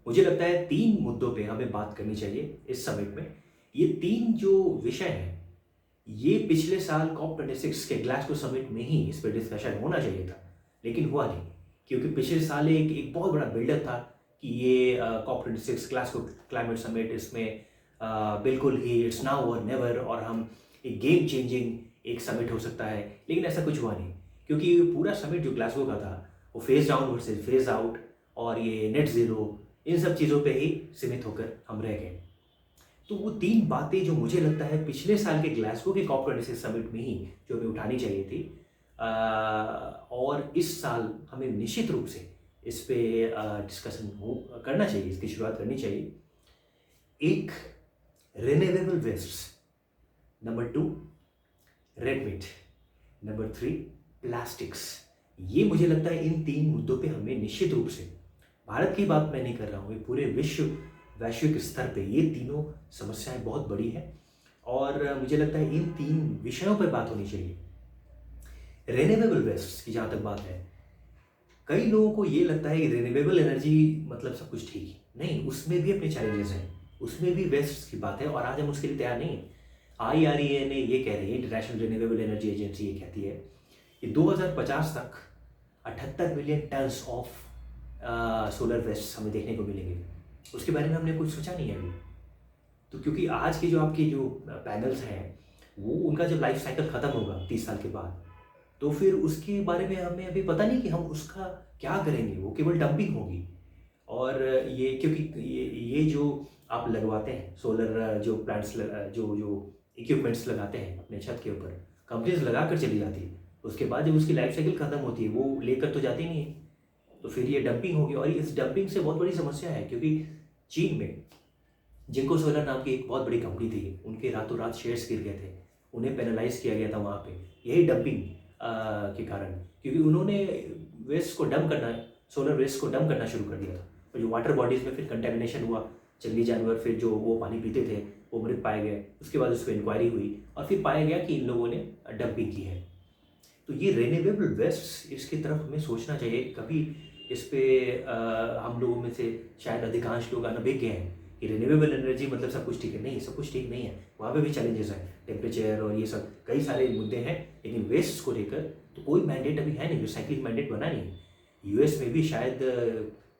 मुझे लगता है 3 मुद्दों पे हमें बात करनी चाहिए इस समिट में। ये 3 जो विषय हैं, ये पिछले साल कॉप 26 के ग्लासगो समिट में ही इस पे डिस्कशन होना चाहिए था, लेकिन हुआ नहीं। क्योंकि पिछले साल एक एक बहुत बड़ा बिल्डअप था कि ये कॉप 26 ग्लासगो क्लाइमेट समिट, इसमें बिल्कुल ही इट्स नाउ और नेवर, और हम एक गेम चेंजिंग एक समिट हो सकता है, लेकिन ऐसा कुछ हुआ नहीं। क्योंकि ये पूरा समिट जो ग्लासगो का था, वो phase down versus phase out और ये नेट ज़ीरो, इन सब चीज़ों पे ही सीमित होकर हम रह गए। तो वो 3 बातें जो मुझे लगता है पिछले साल के ग्लासगो के कॉप 26 समिट में ही जो हमें उठानी चाहिए थी, और इस साल हमें निश्चित रूप से इस पे डिस्कशन हो करना चाहिए, इसकी शुरुआत करनी चाहिए। एक, renewable wastes. Number 2, red meat. Number 3, plastics. ये मुझे लगता है इन 3 मुद्दों पे हमें निश्चित रूप से, भारत की बात मैं नहीं कर रहा हूँ, ये पूरे वैश्विक स्तर पे ये तीनों समस्याएं बहुत बड़ी हैं, और मुझे लगता है इन 3 विषयों पर बात होनी चाहिए। रिन्यूएबल वेस्ट्स की जहाँ तक बात है, कई लोगों को ये लगता है कि रिन्यूएबल एनर्जी मतलब सब कुछ ठीक है। नहीं, उसमें भी अपने चैलेंजेस हैं, उसमें भी वेस्ट की बात है, और आज हम उसके लिए तैयार नहीं हैं। IREA ने ये कह रही है, इंटरनेशनल रिन्यूएबल एनर्जी एजेंसी ये कहती है कि 2050 तक 78 million tons of solar waste हमें देखने को मिलेंगे। उसके बारे में हमने कुछ सोचा नहीं है अभी। तो क्योंकि आज के जो आपके जो पैनल्स हैं, वो उनका जब लाइफ साइकिल ख़त्म होगा 30 साल के बाद, तो फिर उसके बारे में हमें अभी पता नहीं कि हम उसका क्या करेंगे। वो केवल डंपिंग होगी। और ये क्योंकि ये जो आप लगवाते हैं सोलर जो प्लांट्स जो जो इक्विपमेंट्स लगाते हैं अपने छत के ऊपर, कंपनीज लगा कर चली जाती है। उसके बाद जब उसकी लाइफ साइकिल ख़त्म होती है, वो लेकर तो जाती नहीं है। तो फिर ये डंपिंग होगी, और इस डंपिंग से बहुत बड़ी समस्या है। क्योंकि चीन में जिंको सोलर नाम की एक बहुत बड़ी कंपनी थी, उनके रातों रात शेयर्स गिर गए थे, उन्हें पेनलाइज किया गया था वहाँ पे, यही डंपिंग के कारण। क्योंकि उन्होंने वेस्ट को डंप करना, सोलर वेस्ट को डंप करना शुरू कर दिया था, और जो वाटर बॉडीज़ में फिर कंटेमिनेशन हुआ, जंगली जानवर फिर जो वो पानी पीते थे वो मृत पाए गए। उसके बाद उस पर इंक्वायरी हुई, और फिर पाया गया कि इन लोगों ने डंपिंग की है। तो ये रिन्यूएबल वेस्ट, इसकी तरफ हमें सोचना चाहिए कभी। इस पे हम लोगों में से शायद अधिकांश लोग अनभिज्ञ हैं कि रिन्यूएबल एनर्जी मतलब सब कुछ ठीक है। नहीं, सब कुछ ठीक नहीं है, वहाँ पे भी चैलेंजेस हैं, टेम्परेचर और ये सब कई सारे मुद्दे हैं। लेकिन वेस्ट को लेकर तो कोई मैंडेट अभी है नहीं, रिसाइकलिंग मैंडेट बना नहीं। US में भी शायद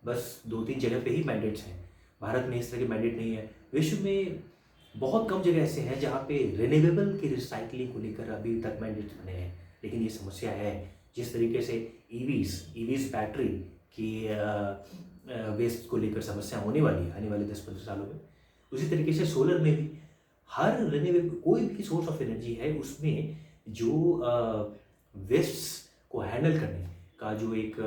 बस 2-3 जगह पे ही मैंडेट्स हैं। भारत में इस तरह के मैंडेट नहीं है। विश्व में बहुत कम जगह ऐसे हैं जहाँ पे रिन्यूएबल की रिसाइकलिंग को लेकर अभी तक मैंडेट्स बने हैं। लेकिन ये समस्या है, जिस तरीके से ईवीज बैटरी की वेस्ट को लेकर समस्या होने वाली है आने वाले 10-15 सालों में, उसी तरीके से सोलर में भी हर रिन्यूएबल कोई भी सोर्स ऑफ एनर्जी है, उसमें जो वेस्ट को हैंडल करने का जो एक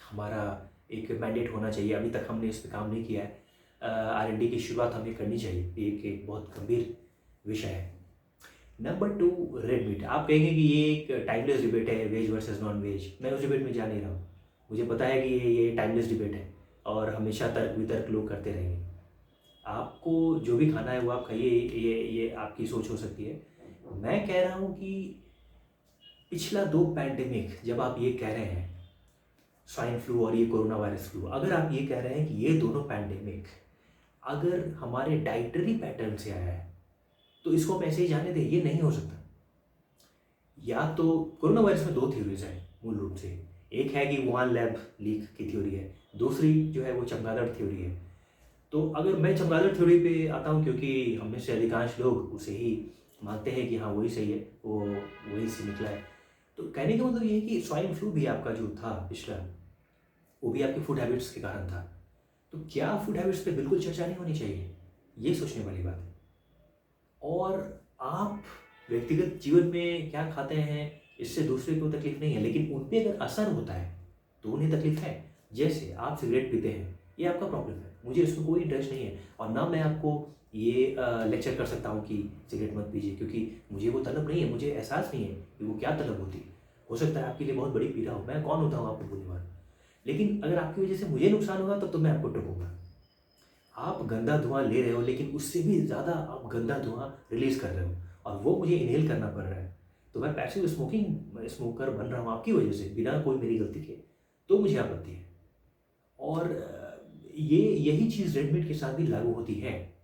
हमारा एक मैंडेट होना चाहिए। अभी तक हमने इस पर काम नहीं किया है। R&D की शुरुआत हमें करनी चाहिए। ये एक बहुत गंभीर विषय है। Number 2, red meat. आप कहेंगे कि ये एक टाइमलेस डिबेट है, वेज वर्सेस नॉन वेज। मैं उस डिबेट में जा नहीं रहा हूँ। मुझे पता है कि ये टाइमलेस डिबेट है, और हमेशा तर्क वितर्क लोग करते रहेंगे। आपको जो भी खाना है वो आप खाइए, ये आपकी सोच हो सकती है। मैं कह रहा हूँ कि पिछला 2 पैंडेमिक, जब आप ये कह रहे हैं स्वाइन फ्लू और ये कोरोना वायरस फ्लू, अगर आप ये कह रहे हैं कि ये दोनों पैंडेमिक अगर हमारे डाइटरी पैटर्न से आया है, तो इसको हम ऐसे ही जाने दें? ये नहीं हो सकता। या तो कोरोना वायरस में 2 थ्योरीज हैं मूल रूप से। एक है कि वुहान लैब लीक की थ्योरी है, दूसरी जो है वो चमगादड़ थ्योरी है। तो अगर मैं चमगादड़ थ्योरी पे आता हूँ, क्योंकि हम में से अधिकांश लोग उसे ही मानते हैं कि हाँ वही सही है, वो वही से निकला है। तो कहने का मतलब ये है कि स्वाइन फ्लू भी आपका जो था पिछला, वो भी आपके फूड हैबिट्स के कारण था। तो क्या फूड हैबिट्स पे बिल्कुल चर्चा नहीं होनी चाहिए? ये सोचने वाली बात है। और आप व्यक्तिगत जीवन में क्या खाते हैं, इससे दूसरे को तकलीफ नहीं है, लेकिन उन पे अगर असर होता है तो उन्हें तकलीफ है। जैसे आप सिगरेट पीते हैं, ये आपका प्रॉब्लम है, मुझे इसमें कोई इंटरेस्ट नहीं है, और ना मैं आपको ये लेक्चर कर सकता हूँ कि सिगरेट मत पीजिए, क्योंकि मुझे वो तलब नहीं है, मुझे एहसास नहीं है कि वो क्या तलब होती है। हो सकता है आपके लिए बहुत बड़ी पीड़ा हो, मैं कौन होता हूँ आपको बोलने वाला। लेकिन अगर आपकी वजह से मुझे नुकसान होगा तब तो मैं आपको टोकूंगा। आप गंदा धुआं ले रहे हो, लेकिन उससे भी ज़्यादा आप गंदा धुआं रिलीज कर रहे हो, और वो मुझे इनहेल करना पड़ रहा है। तो मैं पैसिव स्मोकर बन रहा हूँ आपकी वजह से, बिना कोई मेरी गलती के। तो मुझे आपत्ति है। और ये यही चीज़ रेडीमेड के साथ भी लागू होती है।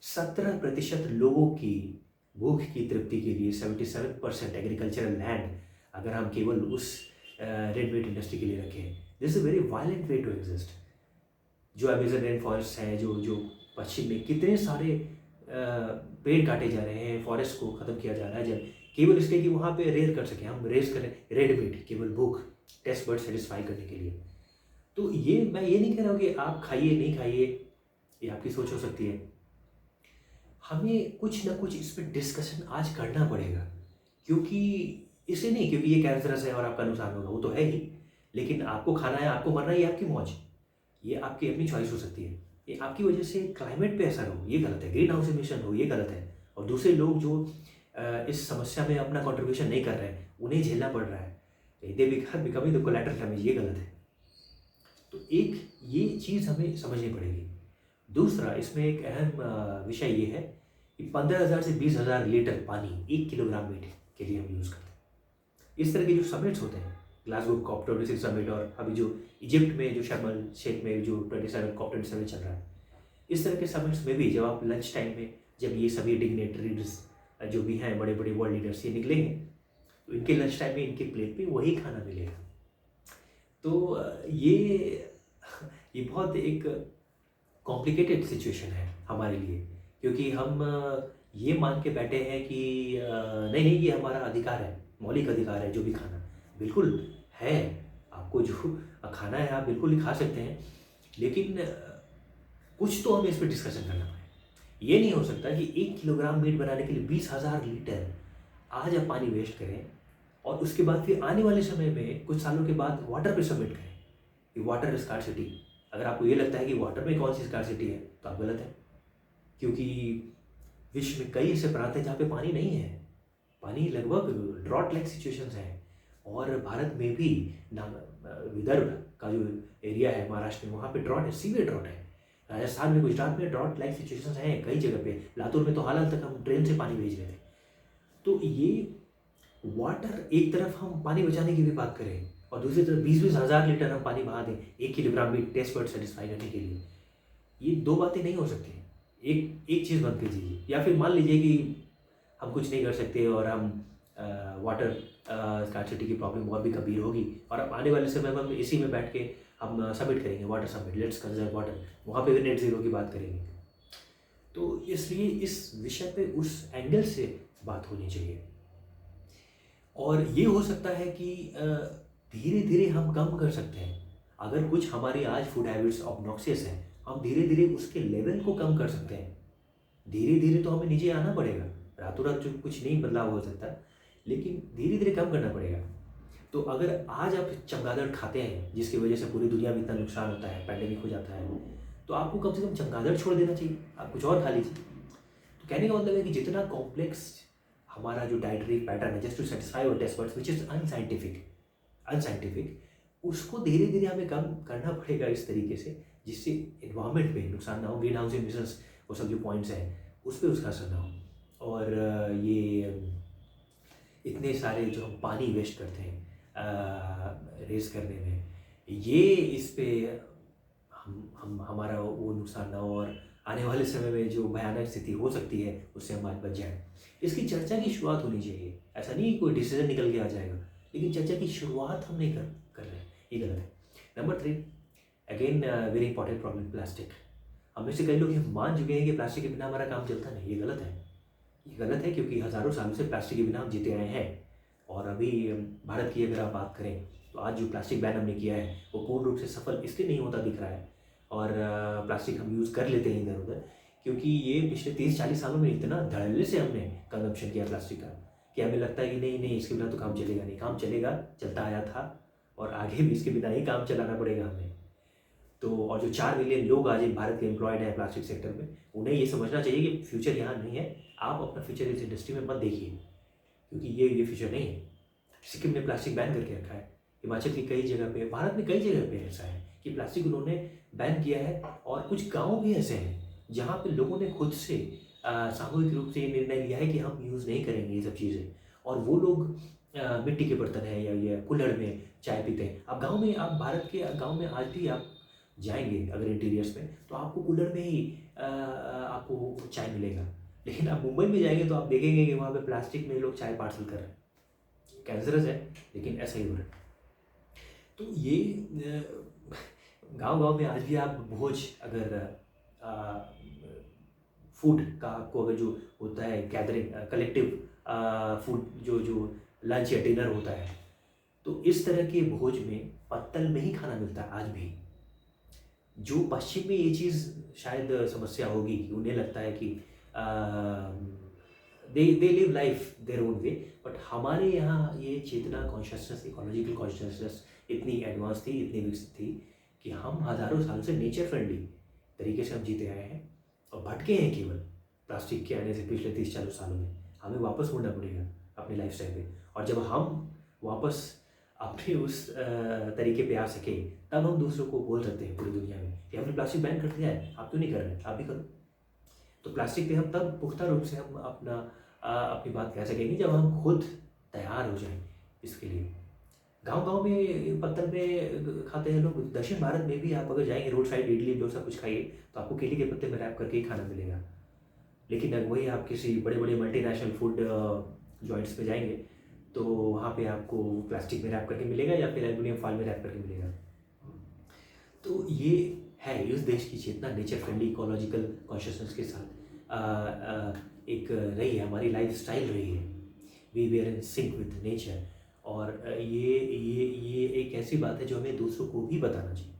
17% लोगों की भूख की तृप्ति के लिए 77% एग्रीकल्चरल लैंड अगर हम केवल उस रेडीमेड इंडस्ट्री के लिए रखें, this is a very violent way to exist. जो अमेजन रेन फॉरेस्ट हैं, जो पश्चिम में कितने सारे पेड़ काटे जा रहे हैं, फॉरेस्ट को ख़त्म किया जा रहा है, जब केवल इसलिए कि वहाँ पे रेयर कर सकें, हम रेस करें रेडीमेड केवल भूख टेस्ट बर्ड सेटिस्फाई करने के लिए। तो ये मैं ये नहीं कह रहा हूँ कि आप खाइए नहीं खाइए, ये आपकी सोच हो सकती है। हमें कुछ ना कुछ इस पर डिस्कशन आज करना पड़ेगा, क्योंकि इसे नहीं क्योंकि ये कैंसरस है और आपका नुकसान होगा, वो तो है ही, लेकिन आपको खाना है, आपको मरना है, ये आपकी मौज, ये आपकी अपनी चॉइस हो सकती है। ये आपकी वजह से क्लाइमेट पे असर हो, ये गलत है, ग्रीन हाउस एमिशन हो, ये गलत है, और दूसरे लोग जो इस समस्या में अपना कंट्रीब्यूशन नहीं कर रहे हैं, उन्हें झेलना पड़ रहा है, दे बिकमिंग द कोलैटरल डैमेज, ये गलत है। तो एक ये चीज़ हमें समझनी पड़ेगी। दूसरा, इसमें एक अहम विषय ये है कि 15,000 से 20,000 लीटर पानी 1 किलोग्राम मीट के लिए हम यूज़ करते हैं। इस तरह के जो समिट्स होते हैं, ग्लासगो कॉप 26 समिट, और अभी जो इजिप्ट में जो शर्म एल शेख में जो 27 कॉप 27 चल रहा है, इस तरह के समिट्स में भी जब आप लंच टाइम में, जब ये सभी डिग्नेटरीज जो भी हैं, बड़े बड़े वर्ल्ड लीडर्स, ये निकलेंगे, तो इनके लंच टाइम में इनके प्लेट पे वही खाना मिलेगा। तो ये बहुत एक कॉम्प्लिकेटेड सिचुएशन है हमारे लिए, क्योंकि हम ये मान के बैठे हैं कि नहीं नहीं, ये हमारा अधिकार है, मौलिक अधिकार है जो भी खाना, बिल्कुल है, आपको जो खाना है आप बिल्कुल ही खा सकते हैं, लेकिन कुछ तो हमें इस पर डिस्कशन करना पड़ेगा। ये नहीं हो सकता कि 1 किलोग्राम मीट बनाने के लिए 20,000 लीटर आज आप पानी वेस्ट करें, और उसके बाद फिर आने वाले समय में कुछ सालों के बाद वाटर पे सबमिट करें कि वाटर स्कार्सिटी। अगर आपको ये लगता है कि वाटर में कौन सी स्कार्सिटी है, तो आप गलत है, क्योंकि विश्व में कई ऐसे प्रांत हैं जहाँ पे पानी नहीं है, पानी लगभग ड्रॉट लाइक सिचुएशंस हैं, और भारत में भी विदर्भ का जो एरिया है महाराष्ट्र में, वहाँ पे ड्रॉट है, सीवियर ड्रॉट है। राजस्थान में, गुजरात में ड्रॉट लाइक सिचुएशंस हैं कई जगह पे, लातूर में तो हाल तक हम ट्रेन से पानी भेज रहे थे। तो ये वाटर, एक तरफ हम पानी बचाने की भी बात करें, और दूसरी तरफ 20,000 लीटर हम पानी बहा दें 1 किलोग्राम भी टेस्ट बर्ड सेटिस्फाई करने के लिए, ये दो बातें नहीं हो सकती। एक चीज़ बंद कीजिए, या फिर मान लीजिए कि हम कुछ नहीं कर सकते और हम वाटर स्कार्सिटी की प्रॉब्लम और भी गंभीर होगी, और अब आने वाले समय में हम इसी में बैठ के हम सबमिट करेंगे water submit, let's conserve water, वहाँ पे भी नेट ज़ीरो की बात करेंगे। तो इसलिए इस विषय पे उस एंगल से बात होनी चाहिए, और ये हो सकता है कि धीरे धीरे हम कम कर सकते हैं। अगर कुछ हमारी आज फूड हैबिट्स ऑब्नॉक्सियस हैं, हम धीरे धीरे उसके लेवल को कम कर सकते हैं। धीरे धीरे तो हमें नीचे आना पड़ेगा, रातों रात जो कुछ नहीं बदलाव हो सकता, लेकिन धीरे धीरे कम करना पड़ेगा। तो अगर आज आप चमगादड़ खाते हैं, जिसकी वजह से पूरी दुनिया में इतना नुकसान होता है, पैंडेमिक हो जाता है, तो आपको कम से कम चमगादड़ छोड़ देना चाहिए, आप कुछ और खा लीजिए। तो कहने का मतलब है कि जितना कॉम्प्लेक्स हमारा जो डाइटरी पैटर्न है, जस्ट टू सेटिस्फाई और taste buds, which is unscientific, उसको धीरे धीरे हमें कम करना पड़ेगा इस तरीके से, जिससे इन्वायरमेंट पे नुकसान ना हो, ग्रीन हाउस एमिशंस, वो सब जो पॉइंट्स हैं उस पर उसका असर ना हो। और ये इतने सारे जो हम पानी वेस्ट करते हैं रेस करने में, ये इस पे हम हमारा वो नुकसान ना हो, और आने वाले समय में जो भयानक स्थिति हो सकती है उससे हम आज बच जाएँ। इसकी चर्चा की शुरुआत होनी चाहिए। ऐसा नहीं कोई डिसीजन निकल के आ जाएगा, लेकिन चर्चा की शुरुआत हम नहीं कर रहे हैं, ये गलत है। Number 3, again very important problem, plastic. हम में से कई लोग ये मान चुके हैं कि प्लास्टिक के बिना हमारा काम चलता नहीं, ये गलत है। ये गलत है, क्योंकि हज़ारों सालों से प्लास्टिक के बिना हम जीते आए हैं, और अभी भारत की अगर आप बात करें तो आज जो प्लास्टिक बैन हमने किया है वो पूर्ण रूप से सफल इसलिए नहीं होता दिख रहा है, और प्लास्टिक हम यूज़ कर लेते हैं इधर उधर, क्योंकि ये पिछले 30-40 सालों में इतना धड़ल्ले से हमने कंजम्पशन किया प्लास्टिक का, कि हमें लगता है कि नहीं नहीं, इसके बिना तो काम चलेगा नहीं। काम चलेगा, चलता आया था, और आगे भी इसके बिना ही काम चलाना पड़ेगा हमें। तो और जो 4 मिलियन लोग आज भारत के एम्प्लॉयड हैं प्लास्टिक सेक्टर में, उन्हें ये समझना चाहिए कि फ्यूचर यहाँ नहीं है, आप अपना फ्यूचर इस इंडस्ट्री में मत देखिए, क्योंकि ये फ्यूचर नहीं है। सिक्किम ने प्लास्टिक बैन करके रखा है, हिमाचल की कई जगह पे, भारत में कई जगह पे ऐसा है कि प्लास्टिक उन्होंने बैन किया है, और कुछ गाँव भी ऐसे हैं जहाँ पे लोगों ने खुद से सामूहिक रूप से ये निर्णय लिया है कि हम यूज़ नहीं करेंगे ये सब चीज़ें, और वो लोग मिट्टी के बर्तन हैं या कुल्हड़ में चाय पीते हैं। अब गांव में, आप भारत के गांव में आज भी आप जाएंगे अगर इंटीरियर्स में, तो आपको कूलर में ही आपको चाय मिलेगा। लेकिन आप मुंबई में जाएंगे तो आप देखेंगे कि वहाँ पे प्लास्टिक में लोग चाय पार्सल कर रहे हैं। कैंसरस है, लेकिन ऐसा ही हो रहा है। तो ये गांव-गांव में आज भी आप भोज अगर फूड का आपको अगर जो होता है गैदरिंग कलेक्टिव फूड जो जो लंच या डिनर होता है, तो इस तरह के भोज में पत्तल में ही खाना मिलता है आज भी। जो पश्चिम में ये चीज़ शायद समस्या होगी कि उन्हें लगता है कि they live life their own way, but हमारे यहाँ ये चेतना कॉन्शियसनेस इकोलॉजिकल कॉन्शियसनेस इतनी एडवांस थी, इतनी विकसित थी कि हम हज़ारों सालों से नेचर फ्रेंडली तरीके से हम जीते आए हैं और भटके हैं केवल प्लास्टिक के आने से पिछले 30-40 सालों में। हमें वापस मुड़ना पड़ेगा अपनी लाइफ स्टाइल पे, और जब हम वापस अपने उस तरीके पे आ सके, तब हम दूसरों को बोल सकते हैं पूरी दुनिया में कि हमने प्लास्टिक बैन कर दिया है, आप क्यों नहीं कर रहे हैं, आप भी करो। तो प्लास्टिक पे हम तब पुख्ता रूप से हम अपनी बात कह सकेंगे जब हम खुद तैयार हो जाएं इसके लिए। गांव-गांव में पत्तल में खाते हैं लोग। दक्षिण भारत में भी आप अगर जाएंगे रोड साइड इडली डोसा कुछ खाइए तो आपको केले के पत्ते में रैप करके ही खाना मिलेगा। लेकिन अगर वही आप किसी बड़े-बड़े मल्टीनेशनल फूड जॉइंट्स पे जाएंगे तो वहाँ पे आपको प्लास्टिक में रैप करके मिलेगा या फिर एल्युमिनियम फॉइल में रैप करके मिलेगा। तो ये है इस देश की चेतना नेचर फ्रेंडली इकोलॉजिकल कॉन्शियसनेस के साथ एक रही है, हमारी लाइफ स्टाइल रही है। We were in sync with nature, और ये एक ऐसी बात है जो हमें दूसरों को भी बताना चाहिए,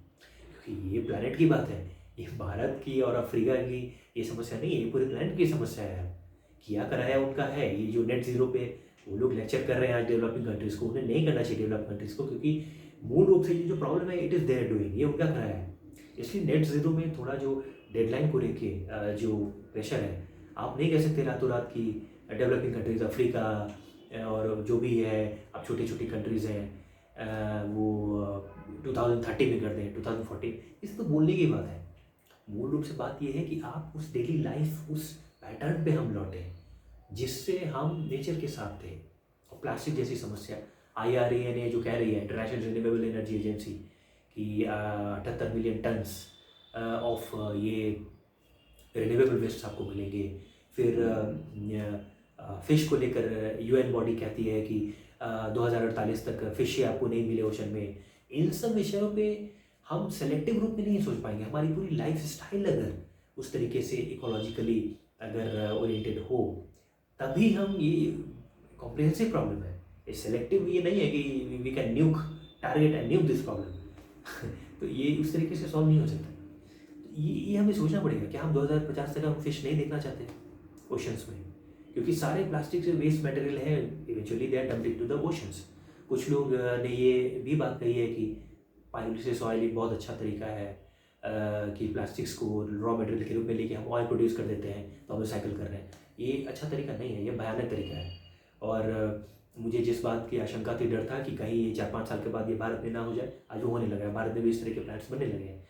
क्योंकि ये प्लानट की बात है। ये भारत की और अफ्रीका की ये समस्या नहीं है, ये पूरे प्लानट की समस्या है। किया कराया उनका है। ये जो नेट ज़ीरो पे वो लोग लेक्चर कर रहे हैं आज डेवलपिंग कंट्रीज़ को, उन्हें नहीं करना चाहिए डेवलप कंट्रीज़ को, क्योंकि मूल रूप से ये जो प्रॉब्लम है इट इज़ देयर डूइंग, ये उनका कराया है। इसलिए नेट ज़ीरो में थोड़ा जो डेडलाइन को लेके जो प्रेशर है, आप नहीं कह सकते रातों रात की डेवलपिंग कंट्रीज़ अफ्रीका और जो भी है अब छोटी छोटी कंट्रीज़ हैं वो 2030 में कर दें 2040, इस तो बोलने की बात है। मूल रूप से बात ये है कि आप उस डेली लाइफ उस पैटर्न पे हम लौटें जिससे हम नेचर के साथ थे। और प्लास्टिक जैसी समस्या IRENA जो कह रही है, इंटरनेशनल रिन्यूएबल एनर्जी एजेंसी, कि 78 मिलियन टन्स ऑफ ये रिन्यूएबल वेस्ट आपको मिलेंगे। फिर फिश को लेकर UN बॉडी कहती है कि 2048 तक फिश ही आपको नहीं मिले ओशन में। इन सब विषयों पे हम सेलेक्टिव रूप में नहीं सोच पाएंगे। हमारी पूरी लाइफ स्टाइल अगर उस तरीके से इकोलॉजिकली अगर ओरिएंटेड हो, तभी हम ये कॉम्प्रिहेंसिव प्रॉब्लम है, ये सेलेक्टिव ये नहीं है कि we can nuke target and nuke this problem तो ये उस तरीके से सॉल्व नहीं हो सकता। तो ये हमें सोचना पड़ेगा कि हम 2050 तक हम फिश नहीं देखना चाहते ओशंस में, क्योंकि सारे प्लास्टिक से वेस्ट मटेरियल है, eventually they are dumped into the oceans. कुछ लोग ने ये भी बात कही है कि पाइरोलिसिस ऑयल एक बहुत अच्छा तरीका है कि प्लास्टिक्स को रॉ मटेरियल के रूप में लेके हम ऑयल प्रोड्यूस कर देते हैं तो हम रिसाइकिल कर रहे हैं। ये अच्छा तरीका नहीं है, ये भयानक तरीका है। और मुझे जिस बात की आशंका थी, डर था कि कहीं ये 4-5 साल के बाद ये भारत में ना हो जाए, आज वो होने लगा है। भारत में भी इस तरह के प्लांट्स बनने लगे हैं,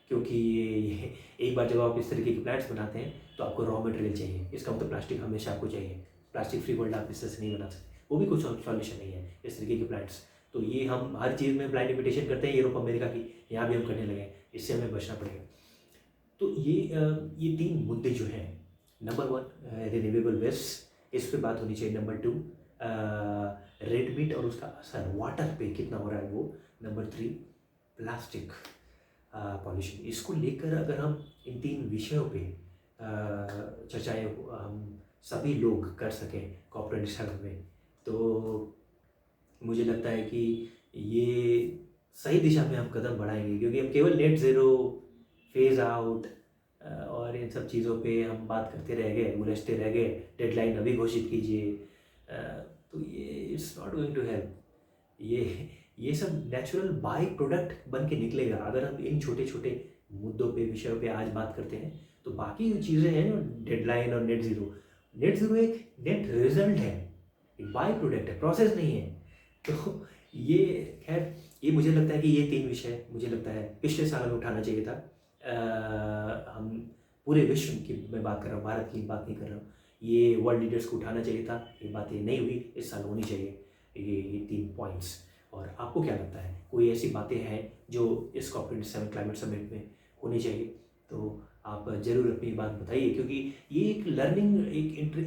क्योंकि ये एक बार जब आप इस तरीके के प्लांट्स बनाते हैं तो आपको रॉ मटेरियल चाहिए। इसका मतलब प्लास्टिक हमेशा आपको चाहिए। प्लास्टिक फ्री वर्ल्ड आप इस तरह से नहीं बना सकते, वो भी कुछ सॉल्यूशन नहीं है इस तरीके के प्लांट्स। तो ये हम हर चीज़ में ब्लाइंड इमिटेशन करते हैं यूरोप अमेरिका की, यहाँ भी हम करने लगे हैं, इससे हमें बचना पड़ेगा। तो ये 3 मुद्दे जो हैं, नंबर 1 रिन्यूएबल वेस्ट, इस पे बात होनी चाहिए। नंबर 2 रेड मीट और उसका असर वाटर पे कितना हो रहा है वो। Number 3 plastic pollution. इसको लेकर अगर हम इन 3 विषयों पे चर्चाएँ हम सभी लोग कर सकें कॉर्पोरेट स्तर में, तो मुझे लगता है कि ये सही दिशा में हम कदम बढ़ाएंगे। क्योंकि हम केवल नेट ज़ीरो, फेज़ आउट और इन सब चीज़ों पे हम बात करते रह गए, उलझते रह गए, डेडलाइन अभी घोषित कीजिए, तो ये it's not going to help. ये सब नेचुरल बाई प्रोडक्ट बन के निकलेगा अगर हम इन छोटे छोटे मुद्दों पे विषयों पे आज बात करते हैं। तो बाकी जो चीज़ें हैं, डेडलाइन और नेट ज़ीरो एक नेट रिजल्ट है, एक बाई प्रोडक्ट है, प्रोसेस नहीं है। तो ये खैर, ये मुझे लगता है कि ये 3 विषय मुझे लगता है पिछले साल हमें उठाना चाहिए था। हम पूरे विश्व की मैं बात कर रहा हूँ, भारत की बात नहीं कर रहा हूँ। ये वर्ल्ड लीडर्स को उठाना चाहिए था, ये बातें नहीं हुई, इस साल होनी चाहिए ये 3 पॉइंट्स। और आपको क्या लगता है, कोई ऐसी बातें हैं जो इस COP27 क्लाइमेट समिट में होनी चाहिए? तो आप ज़रूर अपनी बात बताइए, क्योंकि ये एक लर्निंग,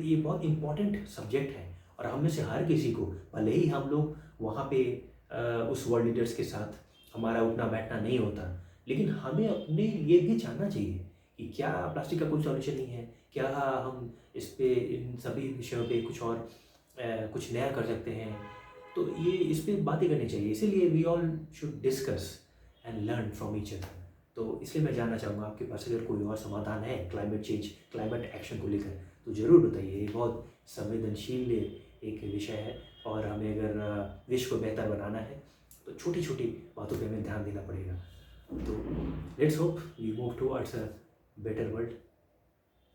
ये बहुत इम्पोर्टेंट सब्जेक्ट है और हम में से हर किसी को, भले ही हम लोग वहाँ पे उस वर्ल्ड लीडर्स के साथ हमारा उठना बैठना नहीं होता, लेकिन हमें अपने लिए भी जानना चाहिए कि क्या प्लास्टिक का कोई सॉल्यूशन नहीं है, क्या हम इस पे, इन सभी विषयों पे कुछ और कुछ नया कर सकते हैं। तो ये इस पे बातें करनी चाहिए, इसीलिए we all should discuss and learn from each other. तो इसलिए मैं जानना चाहूँगा आपके पास अगर कोई और समाधान है क्लाइमेट चेंज, क्लाइमेट एक्शन को लेकर, तो ज़रूर बताइए। ये बहुत संवेदनशील एक विषय है और हमें अगर विश्व को बेहतर बनाना है तो छोटी छोटी बातों पे हमें ध्यान देना पड़ेगा। तो let's hope we move towards a better world.